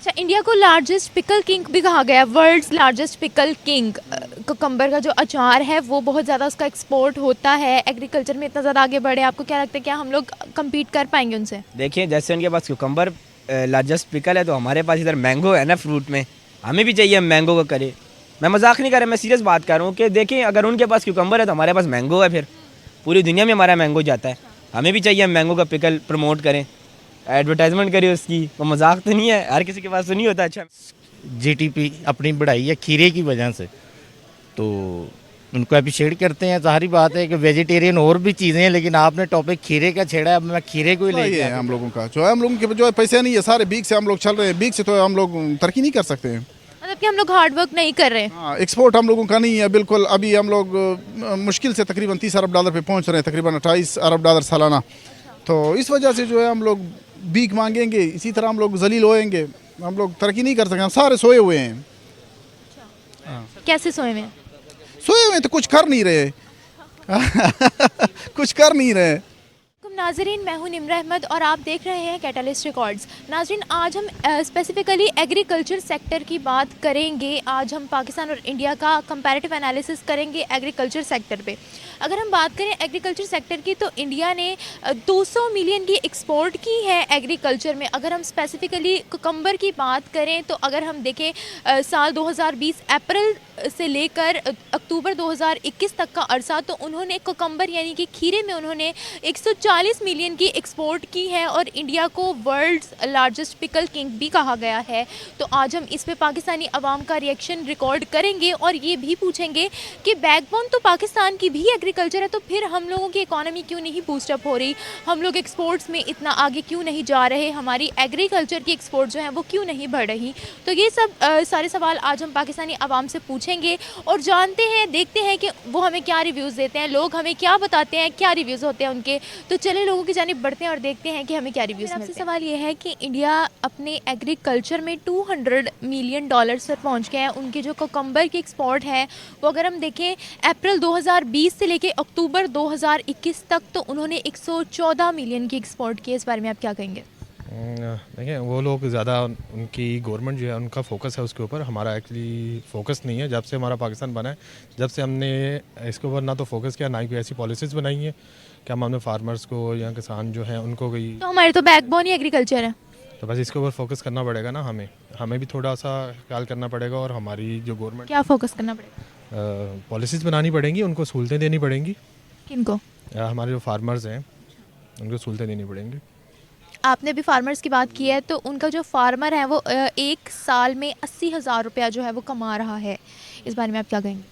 अच्छा, इंडिया को largest pickle king भी कहा गया है, world's largest pickle king. Cucumber का जो अचार है वो बहुत ज़्यादा उसका एक्सपोर्ट होता है, एग्रीकल्चर में इतना ज़्यादा आगे बढ़े। आपको क्या लगता है, क्या हम लोग कम्पीट कर पाएंगे उनसे? देखिए, जैसे उनके पास क्यूकम्बर लार्जेस्ट पिकल है, तो हमारे पास इधर मैंगो है ना फ्रूट में। हमें भी चाहिए हम मैंगो को करें। मैं मजाक नहीं कर रहा, मैं सीरियस बात कर रहा हूँ कि देखिए, अगर उनके पास क्यूकम्बर है तो हमारे पास मैंगो है। फिर पूरी दुनिया में हमारा मैंगो जाता है। हमें भी चाहिए हम मैंगो का पिकल प्रमोट करें, एडवर्टाइजमेंट करें उसकी। वो मजाक तो नहीं है, हर किसी के पास तो नहीं होता। अच्छा, जीटीपी अपनी बढ़ाई है खीरे की वजह से, तो उनको अप्रिशिएट करते हैं। जाहिर बात है कि वेजिटेरियन और भी चीज़ें हैं, लेकिन आपने टॉपिक खीरे का छेड़ा है, अब मैं खीरे को ही ये लेके है हम लोगों का जो है, हम लोगों के जो है पैसे नहीं है, सारे बीक से हम लोग चल रहे हैं। बीक से तो हम लोग तरक्की नहीं कर सकते हैं। मतलब कि हम लोग हार्ड वर्क नहीं कर रहे। हाँ, एक्सपोर्ट हम लोगों का नहीं है बिल्कुल। अभी हम लोग मुश्किल से तकरीबन 30 अरब डॉलर पे पहुंच रहे हैं, तकरीबन 28 अरब डॉलर सालाना। तो इस वजह से जो है हम लोग बीक मांगेंगे, इसी तरह हम लोग जलील होएंगे, हम लोग तरक्की नहीं कर सकते। हम सारे सोए हुए हैं। कैसे सोए में? सोए हुए हैं तो कुछ कर नहीं रहे। कुछ कर नहीं रहे। नाजरीन, मैं हूं निम्रा अहमद और आप देख रहे हैं कैटलिस्ट रिकॉर्ड्स। नाजरीन, आज हम स्पेसिफिकली एग्रीकल्चर सेक्टर की बात करेंगे। आज हम पाकिस्तान और इंडिया का कंपैरेटिव एनालिसिस करेंगे एग्रीकल्चर सेक्टर पे। अगर हम बात करें एग्रीकल्चर सेक्टर की, तो इंडिया ने 200 मिलियन की एक्सपोर्ट की है एग्रीकल्चर में। अगर हम स्पेसिफिकली कुकम्बर की बात करें, तो अगर हम देखें साल 2020 अप्रैल से लेकर अक्टूबर 2021 तक का अरसा, तो उन्होंने कुकम्बर यानी कि खीरे में उन्होंने 140 मिलियन की एक्सपोर्ट की है और इंडिया को वर्ल्ड्स लार्जेस्ट पिकल किंग भी कहा गया है। तो आज हम इस पे पाकिस्तानी अवाम का रिएक्शन रिकॉर्ड करेंगे और ये भी पूछेंगे कि बैकबोन तो पाकिस्तान की भी एग्रीकल्चर है, तो फिर हम लोगों की इकॉनमी क्यों नहीं बूस्टअप हो रही, हम लोग एक्सपोर्ट्स में इतना आगे क्यों नहीं जा रहे, हमारी एग्रीकल्चर की एक्सपोर्ट जो है वो क्यों नहीं बढ़ रही। तो ये सब सारे सवाल आज हम पाकिस्तानी अवाम से पूछेंगे और जानते हैं, देखते हैं कि वो हमें क्या रिव्यूज़ देते हैं, लोग हमें क्या बताते हैं, क्या रिव्यूज़ होते हैं उनके। तो चले लोगों की जानिब बढ़ते हैं और देखते हैं कि हमें क्या रिव्यूज़ मिलते हैं। सबसे सवाल ये है कि इंडिया अपने एग्रीकल्चर में 200 मिलियन डॉलर्स पर पहुंच गए हैं। उनके जो कोकम्बर की एक्सपोर्ट है वो अगर हम देखें अप्रैल 2020 से लेके अक्टूबर 2021 तक, तो उन्होंने 114 मिलियन की एक्सपोर्ट की। इस बारे में आप क्या कहेंगे? देखिए, वो लोग ज़्यादा, उनकी गवर्नमेंट जो है उनका फोकस है उसके ऊपर। हमारा एक्चुअली फोकस नहीं है। जब से हमारा पाकिस्तान बना है, जब से हमने इसके ऊपर ना तो फोकस किया, ना ही कोई ऐसी पॉलिसीज़ बनाई है कि हम अपने फार्मर्स को या किसान जो हैं उनको कोई, तो हमारे तो बैकबोन ही एग्रीकल्चर है। तो बस इसके ऊपर फोकस करना पड़ेगा ना। हमें भी थोड़ा सा ख्याल करना पड़ेगा और हमारी जो गवर्नमेंट, क्या फोकस करना पड़ेगा? पॉलिसीज़ बनानी पड़ेंगी, उनको सहूलतें देनी पड़ेंगी। किनको? हमारे जो फार्मर्स हैं उनको सहूलतें देनी पड़ेंगी। आपने भी फार्मर्स की बात की है, तो उनका जो फार्मर है वो एक साल में 80,000 रुपया जो है वो कमा रहा है। इस बारे में आप क्या कहेंगे?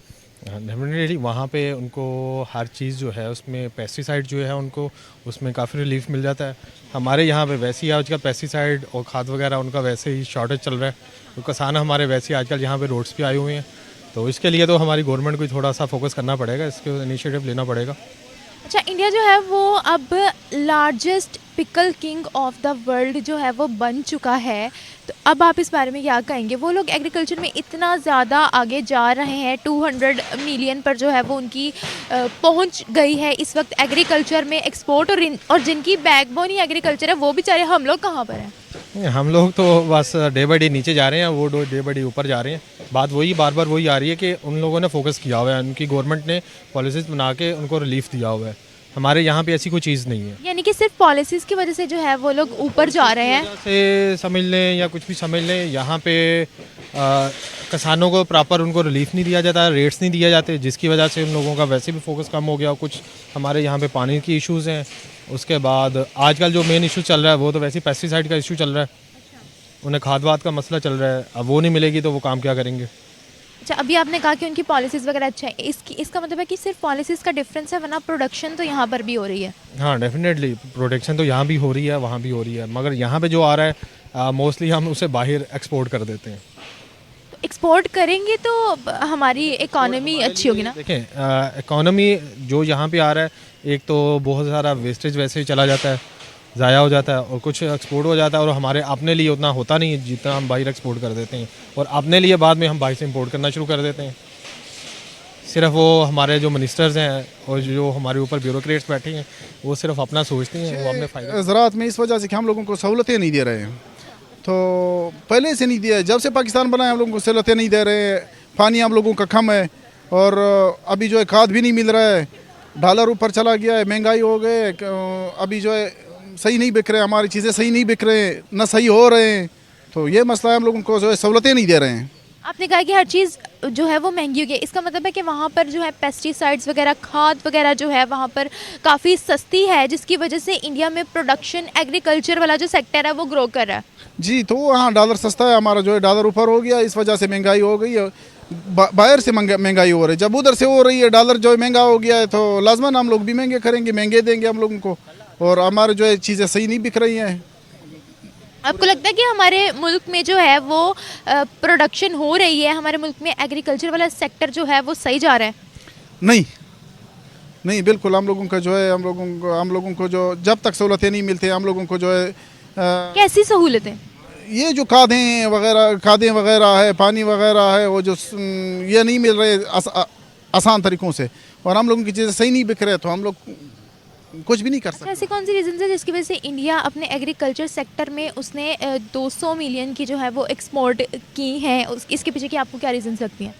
डेफिनेटली वहाँ पे उनको हर चीज़ जो है उसमें पेस्टिसाइड जो है उनको उसमें काफ़ी रिलीफ मिल जाता है। हमारे यहाँ पे वैसे ही आजकल पेस्टिसाइड और खाद वगैरह उनका वैसे ही शॉर्टेज चल रहा है। तो किसान हमारे वैसे ही आजकल यहाँ पे रोड्स पे आए हुए हैं। तो इसके लिए तो हमारी गवर्नमेंट को थोड़ा सा फोकस करना पड़ेगा, इसके इनिशिएटिव लेना पड़ेगा। अच्छा, इंडिया जो है वो अब largest pickle king of the world जो है वो बन चुका है। तो अब आप इस बारे में क्या कहेंगे? वो लोग एग्रीकल्चर में इतना ज़्यादा आगे जा रहे हैं, 200 मिलियन पर जो है वो उनकी पहुंच गई है इस वक्त एग्रीकल्चर में एक्सपोर्ट, और जिनकी बैकबोन ही एग्रीकल्चर है वो बेचारे हम लोग कहाँ पर हैं? हम लोग तो बस डे बाई डे नीचे जा रहे हैं, वो डे बाई डे ऊपर जा रहे हैं। बात वही बार बार वही आ रही है कि उन लोगों ने फोकस किया हुआ है, उनकी गवर्नमेंट ने पॉलिसीज़ बना के उनको रिलीफ दिया हुआ है। हमारे यहाँ पे ऐसी कोई चीज़ नहीं है। यानी कि सिर्फ पॉलिसीज़ की वजह से जो है वो लोग ऊपर जा रहे हैं। से समझ लें या कुछ भी समझ लें, यहाँ पे किसानों को प्रॉपर उनको रिलीफ नहीं दिया जाता, रेट्स नहीं दिए जाते, जिसकी वजह से उन लोगों का वैसे भी फोकस कम हो गया। कुछ हमारे यहाँ पे पानी की इश्यूज़ हैं। उसके बाद आजकल जो मेन इशू चल रहा है वो तो वैसे पेस्टिसाइड का इशू चल रहा है। उन्हें खाद वाद का मसला चल रहा है। अब वो नहीं मिलेगी तो वो काम क्या करेंगे? अच्छा, अभी आपने कहा कि उनकी पॉलिसीज़ वगैरह अच्छा है, इसका मतलब है कि सिर्फ पॉलिसीज़ का डिफरेंस है, वरना प्रोडक्शन तो यहाँ पर भी हो रही है। हाँ, डेफिनेटली प्रोटेक्शन तो यहाँ भी हो रही है, वहाँ भी हो रही है, मगर यहाँ पे जो आ रहा है मोस्टली हम उसे बाहर एक्सपोर्ट कर देते हैं। तो एक्सपोर्ट करेंगे तो हमारी इकॉनमी अच्छी होगी ना? देखें, इकॉनमी जो यहाँ पे आ रहा है, एक तो बहुत सारा वेस्टेज वैसे ही चला जाता है, ज़ाया हो जाता है, और कुछ एक्सपोर्ट हो जाता है और हमारे अपने लिए उतना होता नहीं है जितना हम बाहर एक्सपोर्ट कर देते हैं, और अपने लिए बाद में हम बाहर से इंपोर्ट करना शुरू कर देते हैं। सिर्फ वो हमारे जो मिनिस्टर्स हैं और जो हमारे ऊपर ब्यूरोक्रेट्स बैठे हैं वो सिर्फ अपना सोचते हैं, वो अपने फ़ायदे। ज़राअत में इस वजह से कि हम लोगों को सहूलतें नहीं दे रहे हैं, तो पहले से नहीं दिया है, जब से पाकिस्तान बना है हम लोगों को सहूलतें नहीं दे रहे हैं, पानी हम लोगों का कम है और अभी जो है खाद भी नहीं मिल रहा है, डॉलर ऊपर चला गया है, महंगाई हो गई है, अभी जो है सही नहीं बिक रहे, हमारी चीज़ें सही नहीं बिक रहे हैं, ना सही हो रहे हैं, तो ये मसला है, हम लोगों को जो है सहूलतें नहीं दे रहे हैं। आपने कहा कि हर चीज़ जो है वो महंगी हो गई, इसका मतलब है कि वहाँ पर जो है पेस्टिसाइड्स वगैरह, खाद वगैरह जो है वहाँ पर काफ़ी सस्ती है, जिसकी वजह से इंडिया में प्रोडक्शन एग्रीकल्चर वाला जो सेक्टर है वो ग्रो कर रहा है। जी, तो वहाँ डॉलर सस्ता है, हमारा जो है डॉलर ऊपर हो गया, इस वजह से महंगाई हो गई है, बाहर से महंगाई हो रही है, जब उधर से हो रही है डॉलर जो है महंगा हो गया है तो लाजमन हम लोग भी महंगे करेंगे, महंगे देंगे हम लोगों को, और हमारे जो है चीज़ें सही नहीं बिक रही हैं। आपको लगता है कि हमारे मुल्क में जो है वो प्रोडक्शन हो रही है, हमारे मुल्क में एग्रीकल्चर वाला सेक्टर जो है वो सही जा रहा है? नहीं नहीं, बिल्कुल हम लोगों का जो है हम लोगों को जो जब तक सहूलतें नहीं मिलती हम लोगों को जो है कैसी सहूलतें? ये जो खादें वगैरह है, पानी वगैरह है, वो जो ये नहीं मिल रहे आसान तरीक़ों से, और हम लोगों की चीज़ें सही नहीं बिक रहे, तो हम लोग कुछ भी नहीं कर सकते। ऐसी कौन सी रीजन है जिसकी वजह से इंडिया अपने एग्रीकल्चर सेक्टर में उसने 200 मिलियन की जो है वो एक्सपोर्ट की हैं, इसके पीछे की आपको क्या रीजंस लगती हैं?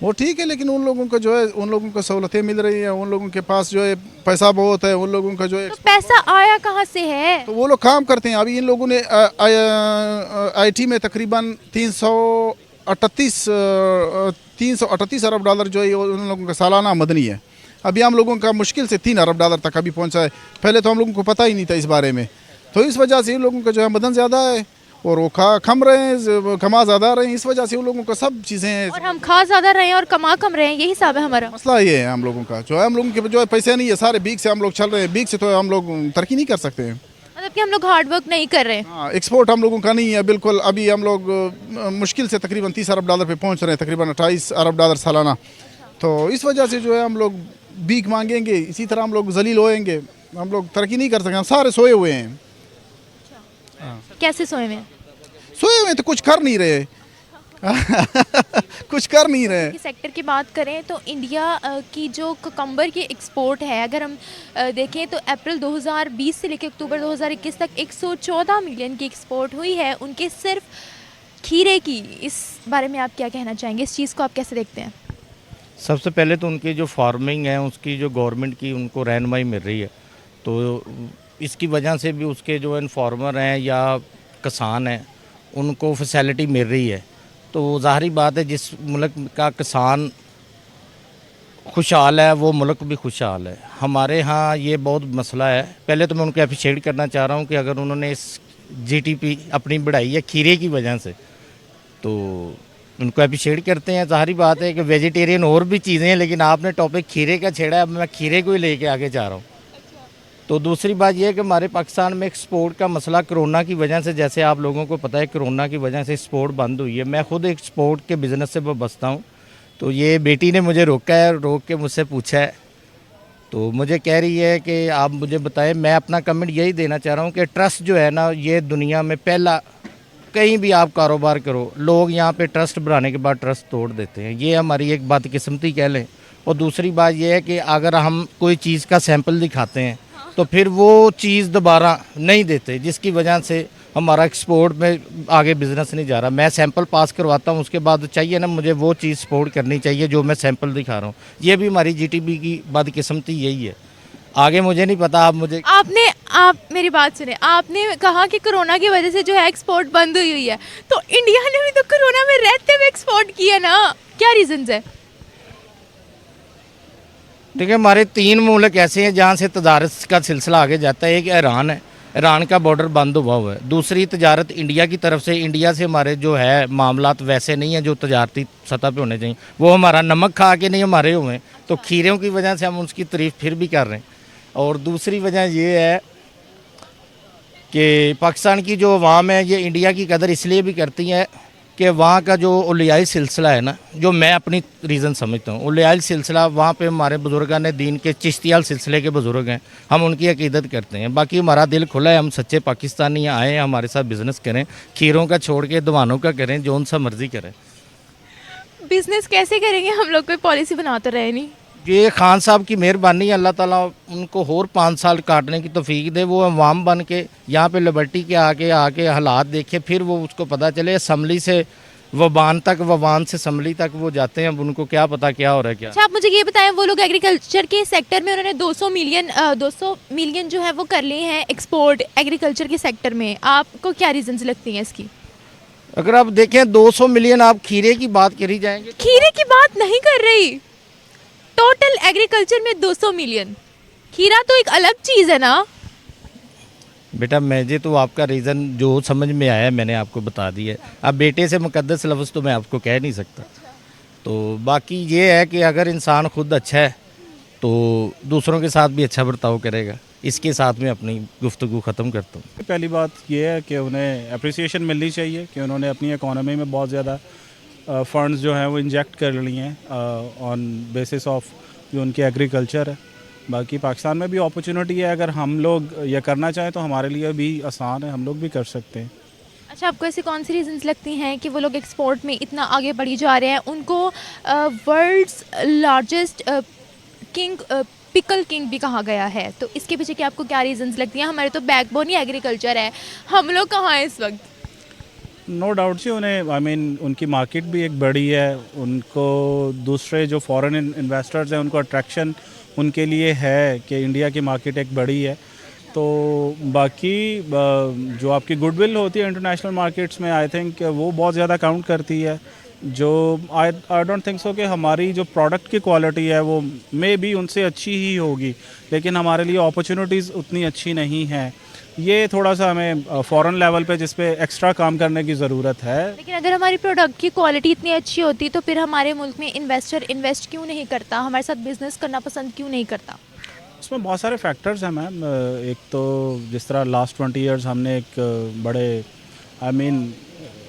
वो ठीक है, लेकिन उन लोगों को जो है उन लोगों को सहूलतें मिल रही हैं, उन लोगों के पास जो है पैसा बहुत है, उन लोगों का जो है तो पैसा आया कहाँ से है? तो वो लोग काम करते हैं। अभी इन लोगों ने IT में तकरीबन 338 अरब डॉलर जो है उन लोगों का सालाना आमदनी है। अभी हम लोगों का मुश्किल से 3 अरब डॉलर तक अभी पहुंचा है, पहले तो हम लोगों को पता ही नहीं था इस बारे में, तो इस वजह से इन लोगों का जो है आमदन ज़्यादा है और वो कम रहे हैं, कमा ज़्यादा रहे हैं, इस वजह से उन लोगों को सब चीज़ें, और हम खा ज़्यादा रहे हैं और कमा कम रहे हैं, यही हिसाब है हमारा। मसला ये है हम लोगों का, जो है हम लोगों के जो है पैसे नहीं है, सारे बीक से हम लोग चल रहे हैं, बीक से तो हम लोग तरक्की नहीं कर सकते हैं। मतलब कि हम लोग हार्ड वर्क नहीं कर रहे। हाँ, एक्सपोर्ट हम लोगों का नहीं है बिल्कुल। अभी हम लोग मुश्किल से तकरीबन 30 अरब डॉलर पे पहुंच रहे हैं, तकरीबन 28 अरब डॉलर सालाना, तो इस वजह से जो है हम लोग भीख मांगेंगे, इसी तरह हम लोग जलील होएंगे, हम लोग तरक्की नहीं कर सकते, हम सारे सोए हुए हैं। कैसे सोए में? सोए हुए तो कुछ कर नहीं रहे कुछ कर नहीं रहे। की सेक्टर की बात करें तो इंडिया की जो कुकम्बर की एक्सपोर्ट है, अगर हम देखें तो अप्रैल 2020 से लेकर अक्टूबर 2021 तक 114 मिलियन की एक्सपोर्ट हुई है उनके सिर्फ खीरे की। इस बारे में आप क्या कहना चाहेंगे, इस चीज़ को आप कैसे देखते हैं? सबसे पहले तो उनकी जो फार्मिंग है उसकी जो गवर्नमेंट की उनको रहनुमाई मिल रही है, तो इसकी वजह से भी उसके जो इन्फॉर्मर हैं या किसान हैं उनको फैसिलिटी मिल रही है। तो ज़ाहरी बात है जिस मुल्क का किसान खुशहाल है वो मुल्क भी खुशहाल है। हमारे यहाँ ये बहुत मसला है। पहले तो मैं उनको अप्रिशिएट करना चाह रहा हूँ कि अगर उन्होंने इस GDP अपनी बढ़ाई है खीरे की वजह से, तो उनको अप्रिशिएट करते हैं। ज़ाहरी बात है कि वेजिटेरियन और भी चीज़ें हैं, लेकिन आपने टॉपिक खीरे का छेड़ा है, अब मैं खीरे को ही लेके आगे जा रहा हूँ। तो दूसरी बात यह है कि हमारे पाकिस्तान में एक्सपोर्ट का मसला कोरोना की वजह से, जैसे आप लोगों को पता है कोरोना की वजह से एक्सपोर्ट बंद हुई है। मैं खुद एक्सपोर्ट के बिज़नेस से बसता हूँ, तो ये बेटी ने मुझे रोका है, रोक के मुझसे पूछा है, तो मुझे कह रही है कि आप मुझे बताएं। मैं अपना कमेंट यही देना चाह रहा हूँ कि ट्रस्ट जो है ना, ये दुनिया में पहला, कहीं भी आप कारोबार करो, लोग यहाँ पे ट्रस्ट बनाने के बाद ट्रस्ट तोड़ देते हैं। ये हमारी एक बदकिस्मती कह लें। और दूसरी बात यह है कि अगर हम कोई चीज़ का सैंपल दिखाते हैं तो फिर वो चीज़ दोबारा नहीं देते, जिसकी वजह से हमारा एक्सपोर्ट में आगे बिज़नेस नहीं जा रहा। मैं सैंपल पास करवाता हूँ, उसके बाद चाहिए ना मुझे वो चीज़ सपोर्ट करनी चाहिए जो मैं सैंपल दिखा रहा हूँ। ये भी हमारी GDP की बदकिस्मती यही है। आगे मुझे नहीं पता, आप मेरी बात सुने, आपने कहा कि कोरोना की वजह से जो है एक्सपोर्ट बंद हुई है, तो इंडिया ने भी तो कोरोना में रहते हुए एक्सपोर्ट किया ना, क्या रीजंस है? देखिए हमारे 3 मुल्क ऐसे हैं जहाँ से तजारत का सिलसिला आगे जाता है। एक ईरान है, ईरान का बॉर्डर बंद हुआ है। दूसरी तजारत इंडिया की तरफ से, इंडिया से हमारे जो है मामलात वैसे नहीं हैं जो तजारती सतह पे होने चाहिए। वो हमारा नमक खा के नहीं हमारे हुए, तो खीरों की वजह से हम उसकी तारीफ फिर भी कर रहे हैं। और दूसरी वजह ये है कि पाकिस्तान की जो अवाम है ये इंडिया की कदर इसलिए भी करती है कि वहाँ का जो उलियाई सिलसिला है ना, जो मैं अपनी रीज़न समझता हूँ, उलियाई सिलसिला वहाँ पे हमारे बुजुर्गान ने दीन के चिश्तियाल सिलसिले के बुज़ुर्ग हैं, हम उनकी अकीदत करते हैं। बाकी हमारा दिल खुला है, हम सच्चे पाकिस्तानी आए हैं, हमारे साथ बिज़नेस करें, खीरों का छोड़ के दवानों का करें, जो उनसा मर्ज़ी करें। बिजनेस कैसे करेंगे, हम लोग कोई पॉलिसी बना तो रहे नहीं। ये खान साहब की मेहरबानी है, अल्लाह ताला उनको और 5 साल काटने की तौफीक दे। वो अवाम बन के यहाँ पे लिबर्टी के आके हालात देखे, फिर वो उसको पता चले। असम्बली से वबान तक, वबान से असम्बली तक वो जाते हैं, अब उनको क्या पता क्या हो रहा है क्या। अच्छा, आप मुझे ये बताएं, वो लोग एग्रीकल्चर के सेक्टर में उन्होंने 200 मिलियन जो है वो कर लिए हैं एक्सपोर्ट एग्रीकल्चर के सेक्टर में, आपको क्या रीजंस लगती हैं इसकी? अगर आप देखें 200 मिलियन, आप खीरे की बात करी जाएंगे, खीरे की बात नहीं कर रही, टोटल एग्रीकल्चर में 200 मिलियन। खीरा तो एक अलग चीज है ना। बेटा मुझे तो आपका रीज़न जो समझ में आया मैंने आपको बता दिया है। अब बेटे से मुकद्दस लफ्ज़ तो मैं आपको कह नहीं सकता। तो बाकी ये है कि अगर इंसान खुद अच्छा है तो दूसरों के साथ भी अच्छा बर्ताव करेगा। इसके साथ में अपनी गुफ्तगू ख़त्म करता हूँ। पहली बात ये है कि उन्हें अप्रिसिएशन मिलनी चाहिए कि उन्होंने अपनी इकोनॉमी में बहुत ज़्यादा फंड्स जो हैं वो इंजेक्ट कर लिए हैं ऑन बेसिस ऑफ जो उनकी एग्रीकल्चर है। बाकी पाकिस्तान में भी अपॉर्चुनिटी है, अगर हम लोग ये करना चाहें तो हमारे लिए भी आसान है, हम लोग भी कर सकते हैं। अच्छा, आपको ऐसी कौन सी रीजंस लगती हैं कि वो लोग एक्सपोर्ट में इतना आगे बढ़ी जा रहे हैं? उनको world's largest king pickle king भी कहा गया है, तो इसके पीछे क्या आपको क्या रीजंस लगती हैं? हमारे तो बैकबोन ही एग्रीकल्चर है, हम लोग कहाँ हैं इस वक्त? नो डाउट से उन्हें उनकी मार्केट भी एक बड़ी है, उनको दूसरे जो फॉरेन इन्वेस्टर्स हैं उनको अट्रैक्शन उनके लिए है कि इंडिया की मार्केट एक बड़ी है। तो बाकी जो आपकी गुडविल होती है इंटरनेशनल मार्केट्स में, आई थिंक वो बहुत ज़्यादा काउंट करती है। जो आई डोंट थिंक सो कि हमारी जो प्रोडक्ट की क्वालिटी है वो मे बी उनसे अच्छी ही होगी, लेकिन हमारे लिए अपॉर्चुनिटीज़ उतनी अच्छी नहीं है। ये थोड़ा सा हमें फॉरेन लेवल पे जिस पे एक्स्ट्रा काम करने की ज़रूरत है। लेकिन अगर हमारी प्रोडक्ट की क्वालिटी इतनी अच्छी होती तो फिर हमारे मुल्क में इन्वेस्टर इन्वेस्ट क्यों नहीं करता, हमारे साथ बिजनेस करना पसंद क्यों नहीं करता? उसमें बहुत सारे फैक्टर्स हैं मैम। एक तो जिस तरह लास्ट 20 इयर्स हमने एक बड़े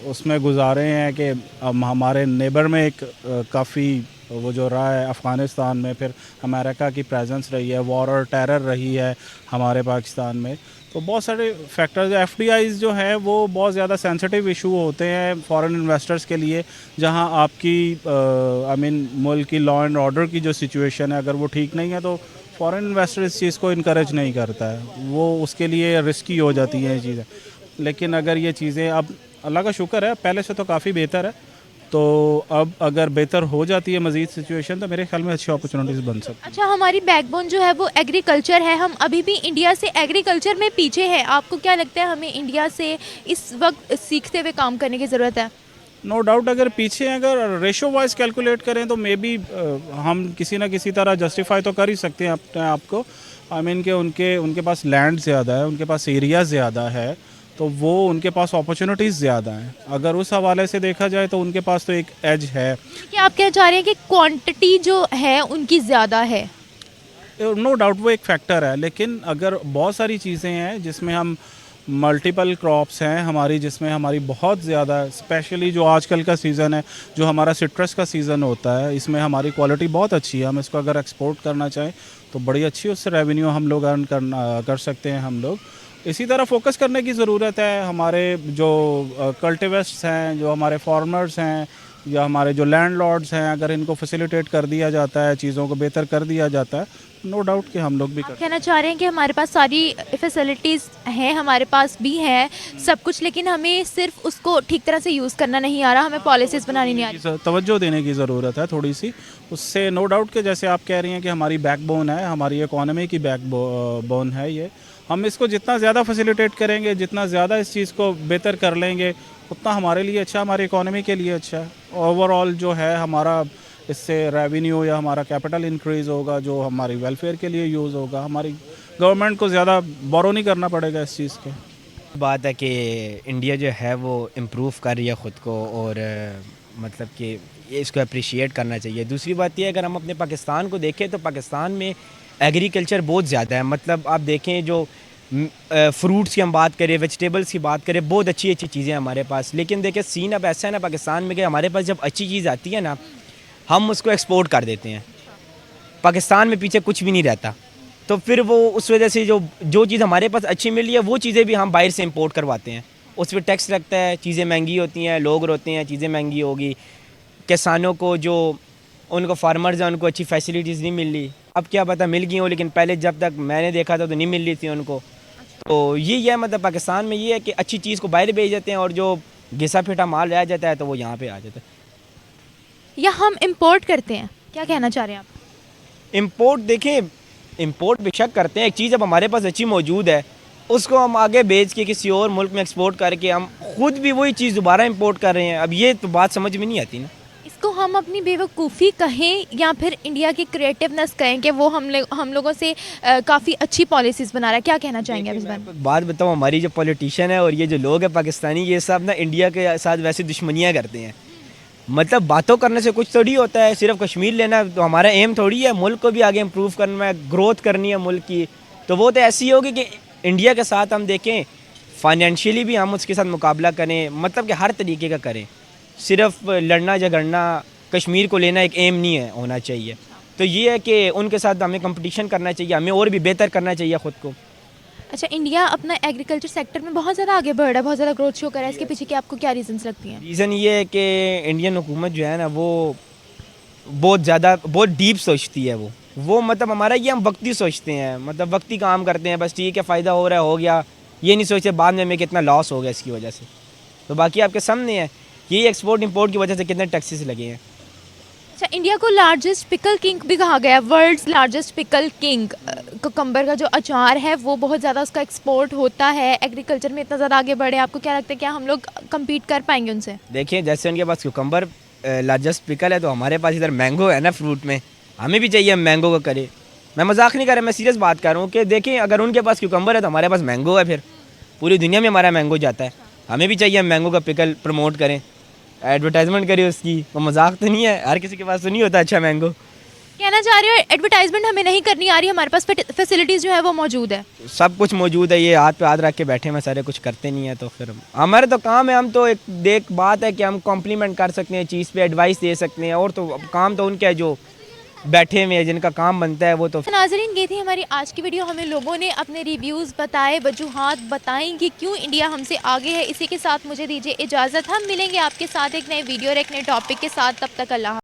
उसमें गुजारे हैं कि हमारे नेबर में एक काफ़ी वो जो रहा है अफ़गानिस्तान में, फिर अमेरिका की प्रेजेंस रही है, वॉर और टेरर रही है हमारे पाकिस्तान में। तो बहुत सारे फैक्टर्स, FDIs जो है वो बहुत ज़्यादा सेंसिटिव इशू होते हैं फॉरेन इन्वेस्टर्स के लिए, जहां आपकी मुल्क की लॉ एंड ऑर्डर की जो सिचुएशन है अगर वो ठीक नहीं है तो फॉरेन इन्वेस्टर इस चीज़ को इनकरेज नहीं करता है, वो उसके लिए रिस्की हो जाती हैं ये चीज़ें। लेकिन अगर ये चीज़ें अब अल्लाह का शुक्र है पहले से तो काफ़ी बेहतर है, तो अब अगर बेहतर हो जाती है मज़ीद सिचुएशन तो मेरे ख्याल में अच्छी अपॉर्चुनिटीज़ बन सकती हैं। अच्छा, हमारी बैकबोन जो है वो एग्रीकल्चर है, हम अभी भी इंडिया से एग्रीकल्चर में पीछे हैं। आपको क्या लगता है हमें इंडिया से इस वक्त सीखते हुए काम करने की ज़रूरत है? नो डाउट, अगर पीछे अगर रेशो वाइज कैलकुलेट करें तो मे बी हम किसी ना किसी तरह जस्टिफाई तो कर ही सकते हैं अपने आप को। कि उनके पास लैंड ज़्यादा है, उनके पास एरिया ज़्यादा है, तो वो उनके पास अपॉर्चुनिटीज़ ज़्यादा हैं। अगर उस हवाले से देखा जाए तो उनके पास तो एक एज है। क्या आप कह चाह रहे हैं कि क्वांटिटी जो है उनकी ज़्यादा है? नो डाउट वो एक फैक्टर है, लेकिन अगर बहुत सारी चीज़ें हैं जिसमें हम मल्टीपल क्रॉप्स हैं हमारी, जिसमें हमारी बहुत ज़्यादा, स्पेशली जो आजकल का सीज़न है जो हमारा सिट्रस का सीज़न होता है, इसमें हमारी क्वालिटी बहुत अच्छी है। हम इसको अगर एक्सपोर्ट करना चाहें तो बड़ी अच्छी उससे रेवेन्यू हम लोग अर्न कर सकते हैं। हम लोग इसी तरह फोकस करने की ज़रूरत है। हमारे जो कल्टिवेस्ट्स हैं, जो हमारे फार्मर्स हैं, या हमारे जो लैंडलॉर्ड्स हैं, अगर इनको फैसिलिटेट कर दिया जाता है, चीज़ों को बेहतर कर दिया जाता है, नो डाउट कि हम लोग भी कर। कहना चाह रहे हैं कि हमारे पास सारी फैसिलिटीज़ हैं, हमारे पास भी है सब कुछ, लेकिन हमें सिर्फ उसको ठीक तरह से यूज़ करना नहीं आ रहा, हमें पॉलिसीज़ बनानी नहीं आ रही। तवज्जो देने की ज़रूरत है थोड़ी सी। उससे नो डाउट कि जैसे आप कह रही हैं कि हमारी बैकबोन है, हमारी इकोनॉमी की बैकबोन है ये, हम इसको जितना ज़्यादा फैसिलिटेट करेंगे, जितना ज़्यादा इस चीज़ को बेहतर कर लेंगे, उतना हमारे लिए अच्छा, हमारी इकोनॉमी के लिए अच्छा है। ओवरऑल जो है हमारा इससे रेवेन्यू या हमारा कैपिटल इंक्रीज़ होगा, जो हमारी वेलफेयर के लिए यूज़ होगा। हमारी गवर्नमेंट को ज़्यादा बोरो नहीं करना पड़ेगा इस चीज़ के। बात है कि इंडिया जो है वो इम्प्रूव कर रही है ख़ुद को, और मतलब कि इसको अप्रिशिएट करना चाहिए। दूसरी बात यह, अगर हम अपने पाकिस्तान को देखें तो पाकिस्तान में एग्रीकल्चर बहुत ज़्यादा है। मतलब आप देखें, जो फ्रूट्स की हम बात करें, वेजिटेबल्स की बात करें, बहुत अच्छी अच्छी चीज़ें हमारे पास। लेकिन देखिए सीन अब ऐसा है ना पाकिस्तान में कि हमारे पास जब अच्छी चीज़ आती है ना, हम उसको एक्सपोर्ट कर देते हैं। पाकिस्तान में पीछे कुछ भी नहीं रहता, तो फिर वो उस वजह से जो चीज़ हमारे पास अच्छी मिली है वो चीज़ें भी हम बाहर से इंपोर्ट करवाते हैं। उस पर टैक्स लगता है, चीज़ें महंगी होती हैं, लोग रोते हैं चीज़ें महंगी होगी। किसानों को जो उनको फार्मर्स हैं उनको अच्छी फैसिलिटीज़ नहीं मिल रही। अब क्या पता मिल गई हो, लेकिन पहले जब तक मैंने देखा था तो नहीं मिल रही थी उनको। तो ये है मतलब पाकिस्तान में ये है कि अच्छी चीज़ को बाहर भेज देते हैं और जो घिसा फिटा माल रह जाता है तो वो यहाँ पे आ जाता है। या हम इंपोर्ट करते हैं, क्या कहना चाह रहे हैं आप? इंपोर्ट देखें, इंपोर्ट बेशक करते हैं, एक चीज़ अब हमारे पास अच्छी मौजूद है उसको हम आगे बेच के किसी और मुल्क में एक्सपोर्ट करके हम खुद भी वही चीज़ दोबारा इंपोर्ट कर रहे हैं। अब ये तो बात समझ में नहीं आती ना। इसको हम अपनी बेवकूफ़ी कहें या फिर इंडिया की क्रिएटिवनेस कहें कि वो हम लोगों से काफ़ी अच्छी पॉलिसीज़ बना रहा है, क्या कहना चाहेंगे आप इस बारे में? एक बात बताऊँ, हमारी जो पॉलिटिशियन है और ये जो लोग हैं पाकिस्तानी, ये सब ना इंडिया के साथ वैसे दुश्मनियाँ करते हैं। मतलब बातों करने से कुछ थोड़ी होता है, सिर्फ कश्मीर लेना तो हमारा एम थोड़ी है। मुल्क को भी आगे इम्प्रूव करना है, ग्रोथ करनी है मुल्क की। तो वो तो ऐसी होगी कि इंडिया के साथ हम देखें फाइनेंशियली भी हम उसके साथ मुकाबला करें, मतलब कि हर तरीके का करें। सिर्फ लड़ना झगड़ना कश्मीर को लेना एक एम नहीं है होना चाहिए। तो ये है कि उनके साथ हमें कंपटीशन करना चाहिए, हमें और भी बेहतर करना चाहिए ख़ुद को। अच्छा, इंडिया अपना एग्रीकल्चर सेक्टर में बहुत ज़्यादा आगे बढ़ रहा है, बहुत ज़्यादा ग्रोथ शो कर रहा है, इसके पीछे की आपको क्या रीजंस लगती हैं? रीज़न ये है कि इंडियन हुकूमत जो है ना वो बहुत डीप सोचती है। वो मतलब हमारा ये हम वक्ती सोचते हैं, मतलब वक्ती काम करते हैं, बस ठीक है फ़ायदा हो रहा है हो गया, ये नहीं सोचते बाद में हमें कितना लॉस हो गया इसकी वजह से। तो बाकी आपके सामने है यही एक्सपोर्ट इंपोर्ट की वजह से कितने टैक्सेस लगे हैं। अच्छा, इंडिया को लार्जेस्ट पिकल किंग भी कहा गया है, world's largest pickle king. Cucumber का जो अचार है वो बहुत ज़्यादा उसका एक्सपोर्ट होता है, एग्रीकल्चर में इतना ज़्यादा आगे बढ़े, आपको क्या लगता है क्या हम लोग कम्पीट कर पाएंगे उनसे? देखिए जैसे उनके पास क्यूकम्बर लार्जेस्ट पिकल है, तो हमारे पास इधर मैंगो है ना फ्रूट में, हमें भी चाहिए हम मैंगो को करें। मैं मजाक नहीं कर रहा, मैं सीरियस बात कर रहा हूँ कि देखें अगर उनके पास क्यूकम्बर है तो हमारे पास मैंगो है, फिर पूरी दुनिया में हमारा मैंगो जाता है। हमें भी चाहिए हम मैंगो का पिकल प्रमोट करें, एडवर्टाइजमेंट करिए उसकी। वो मजाक तो नहीं है, हर किसी के पास तो नहीं होता अच्छा मैंगो। कहना चाह रहे हो एडवर्टाइजमेंट हमें नहीं करनी आ रही, हमारे पास फैसिलिटीज़ जो है वो मौजूद है? सब कुछ मौजूद है, ये हाथ पे हाथ रख के बैठे हैं, सारे कुछ करते नहीं है। तो फिर हमारे तो काम है, हम तो एक बात है कि हम कॉम्प्लीमेंट कर सकते हैं चीज़ पे, एडवाइस दे सकते हैं, और तो काम तो उनके है जो बैठे हुए हैं जिनका काम बनता है वो। तो नाज़रीन, ये थी हमारी आज की वीडियो। हमें लोगों ने अपने रिव्यूज़ बताए, वजूहात बताई कि क्यों इंडिया हमसे आगे है। इसी के साथ मुझे दीजिए इजाज़त, हम मिलेंगे आपके साथ एक नए वीडियो और एक नए टॉपिक के साथ। तब तक अल्लाह।